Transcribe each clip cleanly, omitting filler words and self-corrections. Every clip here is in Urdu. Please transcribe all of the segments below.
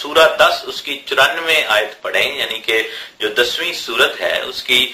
سورہ 10 اس کی 94 آیت پڑھیں، یعنی کہ جو 10ویں سورت ہے اس کی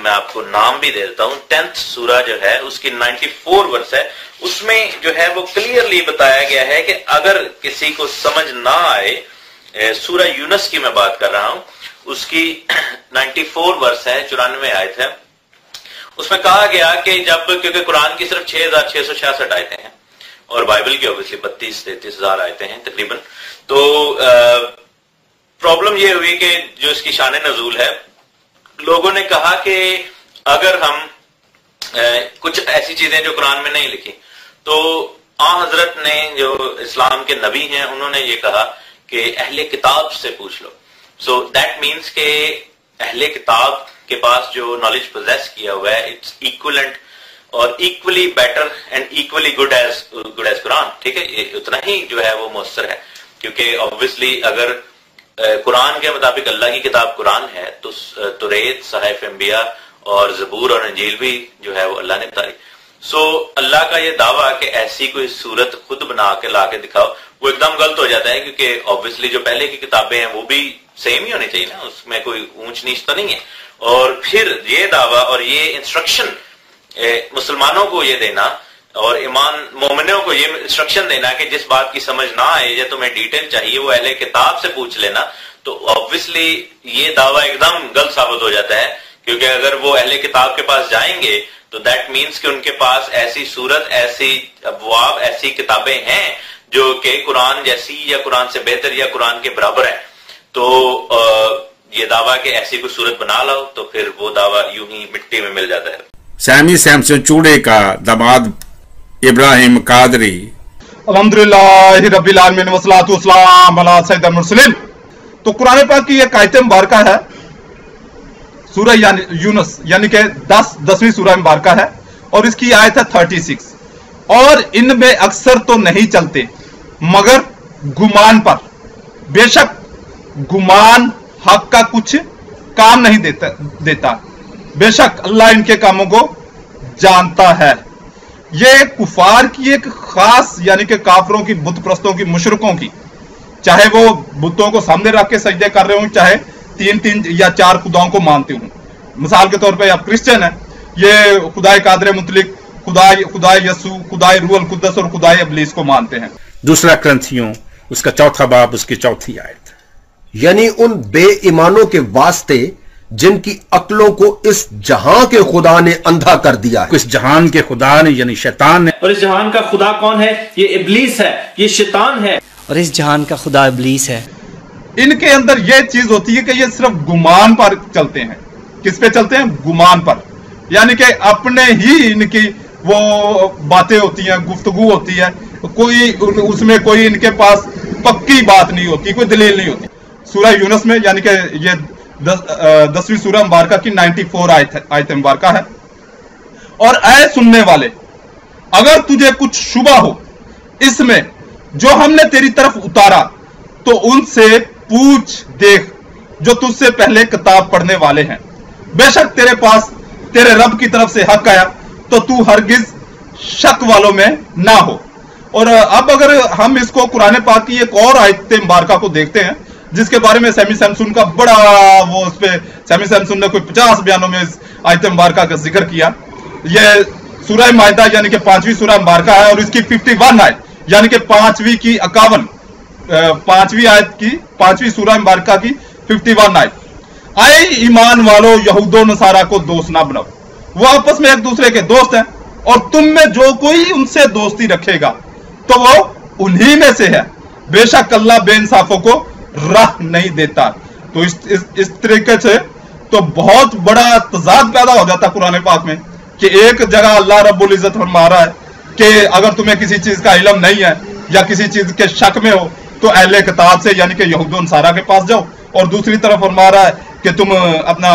میں آپ کو نام بھی دے دیتا ہوں، 10th سورہ جو ہے اس کی 94 ورس ہے، اس میں جو ہے وہ کلیئرلی بتایا گیا ہے کہ اگر کسی کو سمجھ نہ آئے، سورہ یونس کی میں بات کر رہا ہوں، اس کی 94 ورس ہے، 94 آیت ہے، اس میں کہا گیا کہ جب کیونکہ قرآن کی صرف 6666 آیتیں ہیں اور بائبل کی اوبیسلی 32-33 ہزار آیتیں ہیں تقریباً، تو پرابلم یہ ہوئی کہ جو اس کی شان نزول ہے، لوگوں نے کہا کہ اگر ہم کچھ ایسی چیزیں جو قرآن میں نہیں لکھی، تو حضرت نے جو اسلام کے نبی ہیں انہوں نے یہ کہا کہ اہل کتاب سے پوچھ لو. سو دیٹ مینس کہ اہل کتاب کے پاس جو نالج پوزیس کیا ہوا ہے اٹس ایکولنٹ اور equally better and equally good as Quran. ٹھیک ہے، یہ اتنا ہی جو ہے وہ مؤثر ہے، کیونکہ آبویسلی اگر قرآن کے مطابق اللہ کی کتاب قرآن ہے تو توریت، صحائف انبیاء اور زبور اور انجیل بھی جو ہے وہ اللہ نے اتاری. سو اللہ کا یہ دعویٰ کہ ایسی کوئی صورت خود بنا کے لا کے دکھاؤ، وہ ایک دم غلط ہو جاتا ہے، کیونکہ آبویسلی جو پہلے کی کتابیں ہیں وہ بھی سیم ہی ہونی چاہیے نا، اس میں کوئی اونچ نیچ تو نہیں ہے. اور پھر یہ دعویٰ اور یہ انسٹرکشن مسلمانوں کو یہ دینا اور ایمان مومنوں کو یہ انسٹرکشن دینا کہ جس بات کی سمجھ نہ آئے یا تمہیں ڈیٹیل چاہیے وہ اہل کتاب سے پوچھ لینا، تو آبویسلی یہ دعویٰ ایک دم غلط ثابت ہو جاتا ہے. کیونکہ اگر وہ اہل کتاب کے پاس جائیں گے تو دیٹ مینس کہ ان کے پاس ایسی صورت، ایسی ابواب، ایسی کتابیں ہیں جو کہ قرآن جیسی یا قرآن سے بہتر یا قرآن کے برابر ہے. تو یہ دعویٰ کہ ایسی کوئی صورت بنا لو تو پھر وہ دعویٰ یوں ہی مٹی میں مل جاتا ہے. سیمی سیمسن چوڑے کا داماد ابراہیم قادری. الحمدللہ رب العالمین والصلاۃ والسلام علی سید المرسلین. تو قرآن پاک کی ایک آیت مبارکہ ہے سورہ یونس، یعنی کہ 10ویں سورہ مبارکہ ہے، اور اس کی آیت ہے 36. اور ان میں اکثر تو نہیں چلتے مگر گمان پر، بے شک گمان حق کا کچھ کام نہیں دیتا، بے شک اللہ ان کے کاموں کو جانتا ہے. یہ کفار کی ایک خاص، یعنی کہ کافروں کی، بت پرستوں کی، مشرکوں کی، چاہے وہ بتوں کو سامنے رکھ کے سجدے کر رہے ہوں، چاہے 3 یا 4 خداؤں کو مانتے ہوں. مثال کے طور پہ آپ کرسچن ہیں، یہ خدائے قادر مطلق، خدائے یسوع، خدائے روح القدس اور خدائے ابلیس کو مانتے ہیں. دوسرا کرنتھیوں اس کا 4واں باب اس کی 4تھی آیت. یعنی ان بے ایمانوں کے واسطے جن کی عقلوں کو اس جہاں کے خدا نے اندھا کر دیا ہے. اس جہان کے خدا نے یعنی شیطان نے. اور اس جہان کا خدا کون ہے؟ یہ ابلیس ہے، یہ شیطان ہے. اور اس جہان کا خدا ابلیس ہے. ان کے اندر یہ چیز ہوتی ہے کہ یہ صرف گمان پر چلتے ہیں. کس پہ چلتے ہیں؟ گمان پر. یعنی کہ اپنے ہی ان کی وہ باتیں ہوتی ہیں، گفتگو ہوتی ہے، کوئی اس میں کوئی ان کے پاس پکی بات نہیں ہوتی، کوئی دلیل نہیں ہوتی. سورہ یونس میں، یعنی کہ یہ 10ویں سورہ مبارکہ کی 94 آیت مبارکہ ہے. اور اے سننے والے، اگر تجھے کچھ شبہ ہو اس میں جو ہم نے تیری طرف اتارا تو ان سے پوچھ دیکھ جو تجھ سے پہلے کتاب پڑھنے والے ہیں. بے شک تیرے پاس تیرے رب کی طرف سے حق آیا تو تو ہرگز شک والوں میں نہ ہو. اور اب اگر ہم اس کو قرآن پاک کی ایک اور آیت مبارکہ کو دیکھتے ہیں جس کے بارے میں سیمی سیمسن کا بڑا وہ اس پہ سیمی سیمسن نے کوئی 50 بیانوں میں اس آیت مبارکہ کا ذکر کیا. یہ سورہ مائدہ یعنی کہ 5ویں سورہ مبارکہ ہے اور اس کی 51 آیت یعنی کہ 5ویں کی 51 5ویں آیت کی 5ویں سورہ مبارکہ کی 51 آیت. آئے ایمان والو، یہود و نصارہ کو دوست نہ بناؤ، وہ آپس میں ایک دوسرے کے دوست ہیں، اور تم میں جو کوئی ان سے دوستی رکھے گا تو وہ انہی میں سے ہے. بے شک اللہ بے انصافوں کو راہ نہیں دیتا. تو اس طریقے سے تو بہت بڑا تضاد پیدا ہو جاتا قرآن پاک میں کہ ایک جگہ اللہ رب العزت فرما رہا ہے کہ اگر تمہیں کسی چیز کا علم نہیں ہے یا کسی چیز کے شک میں ہو تو اہل کتاب سے یعنی کہ یہود و نصارہ کے پاس جاؤ، اور دوسری طرف فرما رہا ہے کہ تم اپنا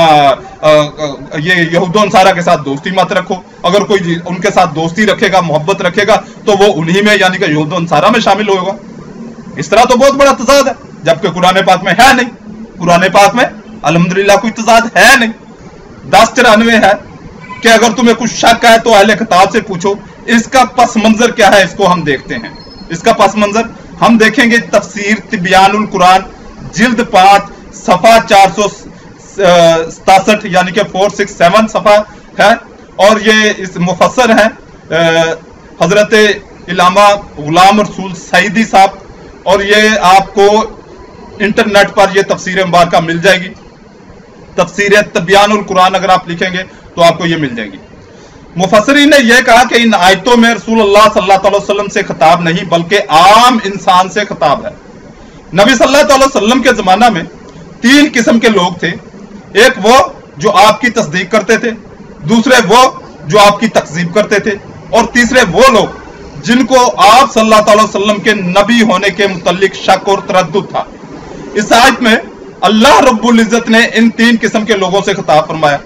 یہ یہود و نصارہ کے ساتھ دوستی مت رکھو. اگر کوئی ان کے ساتھ دوستی رکھے گا، محبت رکھے گا تو وہ انہی میں یعنی کہ یہود و نصارہ میں شامل ہوگا. اس طرح تو بہت بڑا تضاد ہے، جبکہ قرآن پاک میں ہے نہیں. قرآن پاک میں الحمدللہ کوئی تضاد ہے نہیں. 1094 ہے کہ اگر تمہیں کچھ شک ہے تو اہل کتاب سے پوچھو. اس کا پس منظر کیا ہے اس کو ہم دیکھتے ہیں. اس کا پس منظر ہم دیکھیں گے تفسیر تبیان القرآن جلد 5 صفحہ 467 یعنی کہ 467 صفحہ ہے، اور یہ اس مفسر ہیں حضرت علامہ غلام رسول سعیدی صاحب، اور یہ آپ کو انٹرنیٹ پر یہ تفسیر مبارکہ مل جائے گی. تفسیر تبیان القرآن اگر آپ لکھیں گے تو آپ کو یہ مل جائے گی. مفسرین نے یہ کہا کہ ان آیتوں میں رسول اللہ صلی اللہ علیہ وسلم سے خطاب نہیں بلکہ عام انسان سے خطاب ہے. نبی صلی اللہ علیہ وسلم کے زمانہ میں 3 قسم کے لوگ تھے. ایک وہ جو آپ کی تصدیق کرتے تھے، دوسرے وہ جو آپ کی تکذیب کرتے تھے، اور تیسرے وہ لوگ جن کو آپ صلی اللہ علیہ وسلم کے نبی ہونے کے متعلق شک اور تردد تھا. اس آیت میں اللہ رب العزت نے ان 3 قسم کے لوگوں سے خطاب فرمایا،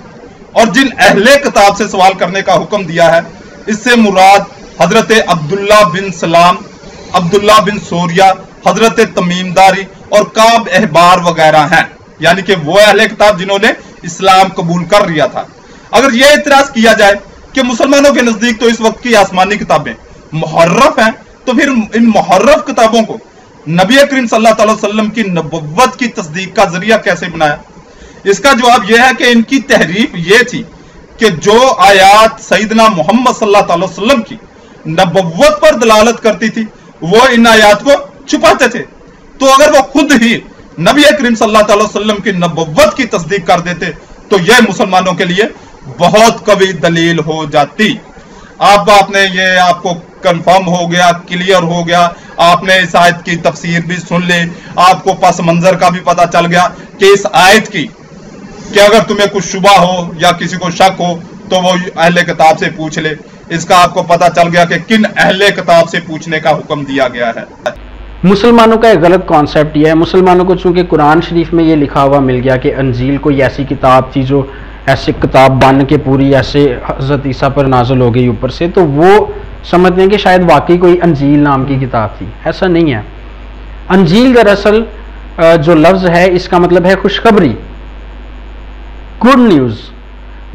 اور جن اہل کتاب سے سوال کرنے کا حکم دیا ہے اس سے مراد حضرت عبداللہ بن سلام، عبداللہ بن سوریہ، حضرت تمیم داری اور کعب احبار وغیرہ ہیں، یعنی کہ وہ اہل کتاب جنہوں نے اسلام قبول کر لیا تھا. اگر یہ اعتراض کیا جائے کہ مسلمانوں کے نزدیک تو اس وقت کی آسمانی کتابیں محرف ہیں، تو پھر ان محرف کتابوں کو نبی کریم صلی اللہ علیہ وسلم کی نبوت کی تصدیق کا ذریعہ کیسے بنایا؟ اس کا جواب یہ ہے کہ ان کی تحریف یہ تھی کہ جو آیات سیدنا محمد صلی اللہ علیہ وسلم کی نبوت پر دلالت کرتی تھی وہ ان آیات کو چھپاتے تھے. تو اگر وہ خود ہی نبی کریم صلی اللہ علیہ وسلم کی نبوت کی تصدیق کر دیتے تو یہ مسلمانوں کے لیے بہت قوی دلیل ہو جاتی. آپ نے یہ آپ کو کنفرم ہو گیا، کلیئر ہو گیا، آپ نے اس آیت کی تفسیر بھی سن لی، آپ کو پس منظر کا بھی پتا چل گیا کہ اس آیت کی کہ اگر تمہیں کچھ شبہ ہو یا کسی کو شک ہو تو وہ اہل کتاب سے پوچھ لے. اس کا آپ کو پتا چل گیا کہ کن اہل کتاب سے پوچھنے کا حکم دیا گیا ہے. مسلمانوں کا ایک غلط کانسیپٹ یہ ہے، مسلمانوں کو چونکہ قرآن شریف میں یہ لکھا ہوا مل گیا کہ انجیل کوئی ایسی کتاب تھی جو ایسے کتاب بن کے پوری ایسے حضرت عیسیٰ پر نازل ہو گئی اوپر سے، تو وہ سمجھتے ہیں کہ شاید واقعی کوئی انجیل نام کی کتاب تھی. ایسا نہیں ہے. انجیل دراصل جو لفظ ہے اس کا مطلب ہے خوشخبری، گڈ نیوز.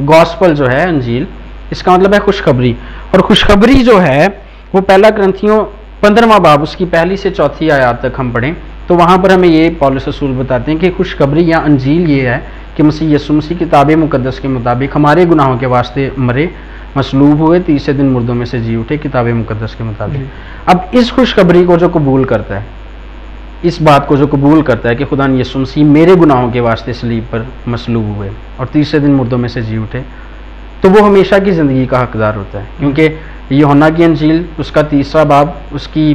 گاسپل جو ہے انجیل اس کا مطلب ہے خوشخبری، اور خوشخبری جو ہے وہ پہلا کرنتھیوں 15واں باب اس کی 1 سے 4 آیات تک ہم پڑھیں تو وہاں پر ہمیں یہ پولس رسول بتاتے ہیں کہ خوشخبری یا انجیل یہ ہے کہ مسیح یسوع مسیح کتاب مقدس کے مطابق ہمارے گناہوں کے واسطے مرے، مصلوب ہوئے، تیسرے دن مردوں میں سے جی اٹھے کتاب مقدس کے مطابق. اب اس خوشخبری کو جو قبول کرتا ہے، اس بات کو جو قبول کرتا ہے کہ خدا یسوع مسیح میرے گناہوں کے واسطے صلیب پر مصلوب ہوئے اور تیسرے دن مردوں میں سے جی اٹھے، تو وہ ہمیشہ کی زندگی کا حقدار ہوتا ہے. کیونکہ یوحنا کی انجیل اس کا 3 باب اس کی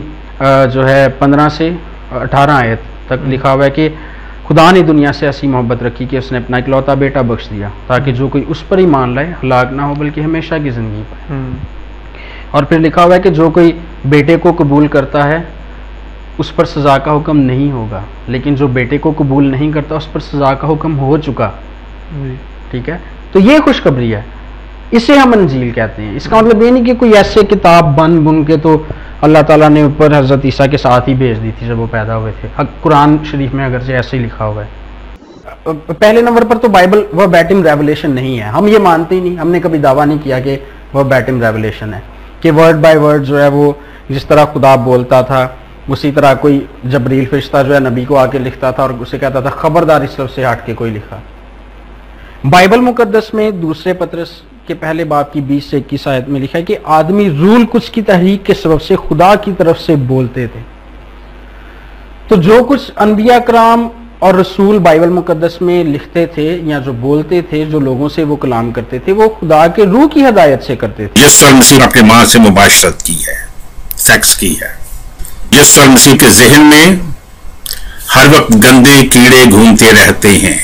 جو ہے 15 سے 18 آیت تک لکھا ہوا ہے کہ خدا نے دنیا سے ایسی محبت رکھی کہ اس نے اپنا اکلوتا بیٹا بخش دیا تاکہ جو کوئی اس پر ایمان لائے ہلاک نہ ہو بلکہ ہمیشہ کی زندگی پائے. اور پھر لکھا ہوا ہے کہ جو کوئی بیٹے کو قبول کرتا ہے اس پر سزا کا حکم نہیں ہوگا، لیکن جو بیٹے کو قبول نہیں کرتا اس پر سزا کا حکم ہو چکا. ٹھیک ہے، تو یہ خوشخبری ہے، اسے ہم انجیل کہتے ہیں. اس کا مطلب یہ نہیں کہ کوئی ایسے کتاب بن کے تو اللہ تعالیٰ نے اوپر حضرت عیسیٰ کے ساتھ ہی بھیج دی تھی جب وہ پیدا ہوئے تھے. قرآن شریف میں اگرچہ ایسے ہی لکھا ہوا ہے. پہلے نمبر پر تو بائبل وہ بیٹم ریولیشن نہیں ہے، ہم یہ مانتے ہی نہیں. ہم نے کبھی دعویٰ نہیں کیا کہ وہ بیٹم ریولیشن ہے کہ ورڈ بائی ورڈ جو ہے وہ جس طرح خدا بولتا تھا اسی طرح کوئی جبریل فرشتہ جو ہے نبی کو آ کے لکھتا تھا اور اسے کہتا تھا خبردار اس لفظ سے ہٹ کے کوئی لکھا. بائبل مقدس میں 2 پطرس کے پہلے باب کی 20 سے 21 آیت میں لکھا ہے کہ آدمی روح القدس کی تحریک کے سبب سے خدا کی طرف سے بولتے تھے. تو جو کچھ انبیاء کرام اور رسول بائبل مقدس میں لکھتے تھے یا جو بولتے تھے، جو لوگوں سے وہ کلام کرتے تھے، وہ خدا کے روح کی ہدایت سے کرتے تھے. یسوع مسیح نے اپنی ماں سے مباشرت کی ہے، سیکس کی ہے. یسوع مسیح کے ذہن میں ہر وقت گندے کیڑے گھومتے رہتے ہیں،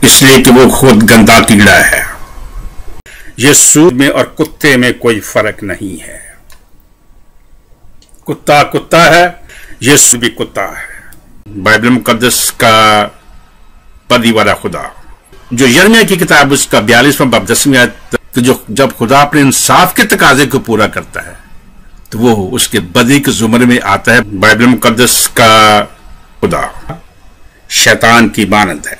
اس لیے کہ وہ خود گندا کیڑا ہے. یسوع میں اور کتے میں کوئی فرق نہیں ہے. کتا کتا ہے، یسوع بھی کتا ہے. بائبل مقدس کا بدی والا خدا جو یرمیہ کی کتاب اس کا 42واں باب 10ویں آیت، جو جب خدا اپنے انصاف کے تقاضے کو پورا کرتا ہے تو وہ اس کے بدی کے زمرے میں آتا ہے. بائبل مقدس کا خدا شیطان کی مانند ہے.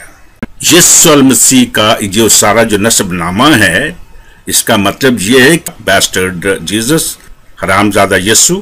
یسوع مسیح کا جو سارا جو نسب نامہ ہے اس کا مطلب یہ ہے کہ بیسٹرڈ جیزس، حرام زادہ یسوع.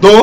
2,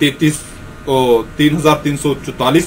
3344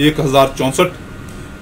1064।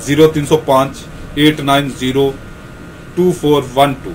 0305 890 2412